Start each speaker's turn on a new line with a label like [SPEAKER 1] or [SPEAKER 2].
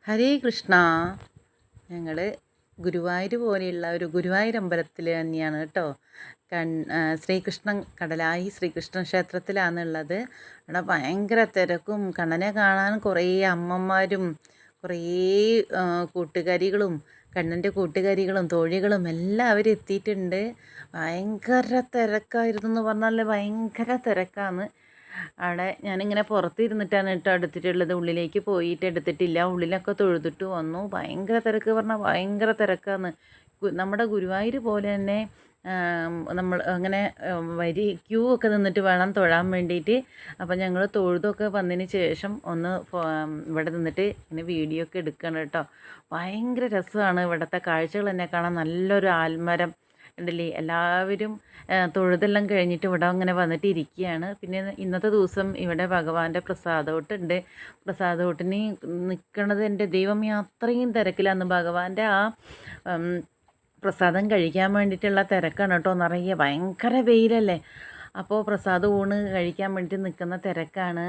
[SPEAKER 1] ഹരേ കൃഷ്ണ. ഞങ്ങൾ ഗുരുവായൂർ പോലെയുള്ള ഒരു ഗുരുവായൂർ അമ്പലത്തിൽ തന്നെയാണ് കേട്ടോ. ശ്രീകൃഷ്ണൻ കടലായി ശ്രീകൃഷ്ണ ക്ഷേത്രത്തിലാണുള്ളത്. അവിടെ ഭയങ്കര തിരക്കും, കണ്ണനെ കാണാൻ കുറേ അമ്മമാരും കുറേ കൂട്ടുകാരികളും കണ്ണൻ്റെ കൂട്ടുകാരികളും തോഴികളും എല്ലാവരും എത്തിയിട്ടുണ്ട്. ഭയങ്കര തിരക്കായിരുന്നു എന്ന് പറഞ്ഞാൽ ഭയങ്കര തിരക്കാണ്. അവിടെ ഞാനിങ്ങനെ പുറത്തിരുന്നിട്ടാണ് കേട്ടോ എടുത്തിട്ടുള്ളത്. ഉള്ളിലേക്ക് പോയിട്ട് എടുത്തിട്ടില്ല. ഉള്ളിലൊക്കെ തൊഴുതിട്ട് വന്നു. ഭയങ്കര തിരക്ക് പറഞ്ഞാൽ ഭയങ്കര തിരക്കാണ്. നമ്മുടെ ഗുരുവായൂർ പോലെ തന്നെ നമ്മൾ അങ്ങനെ ക്യൂ ഒക്കെ നിന്നിട്ട് വേണം തൊഴാൻ വേണ്ടിയിട്ട്. അപ്പം ഞങ്ങൾ തൊഴുതൊക്കെ വന്നതിന് ശേഷം ഒന്ന് ഇവിടെ നിന്നിട്ട് ഇങ്ങനെ വീഡിയോ ഒക്കെ എടുക്കണം കേട്ടോ. ഭയങ്കര രസമാണ് ഇവിടുത്തെ കാഴ്ചകൾ തന്നെ കാണാൻ. നല്ലൊരു ആൽമരം ഉണ്ടല്ലേ. എല്ലാവരും തൊഴുതെല്ലാം കഴിഞ്ഞിട്ട് ഇവിടെ അങ്ങനെ വന്നിട്ട് ഇരിക്കുകയാണ്. പിന്നെ ഇന്നത്തെ ദിവസം ഇവിടെ ഭഗവാന്റെ പ്രസാദോട്ടുണ്ട്. പ്രസാദോട്ടിന് നിൽക്കണത് എൻ്റെ ദൈവമേ അത്രയും തിരക്കിലാണ്. ഭഗവാന്റെ ആ പ്രസാദം കഴിക്കാൻ വേണ്ടിയിട്ടുള്ള തിരക്കാണ് കേട്ടോ. നിറയെ ഭയങ്കര വെയിലല്ലേ. അപ്പോൾ പ്രസാദം ഊണ് കഴിക്കാൻ വേണ്ടിയിട്ട് നിൽക്കുന്ന തിരക്കാണ്.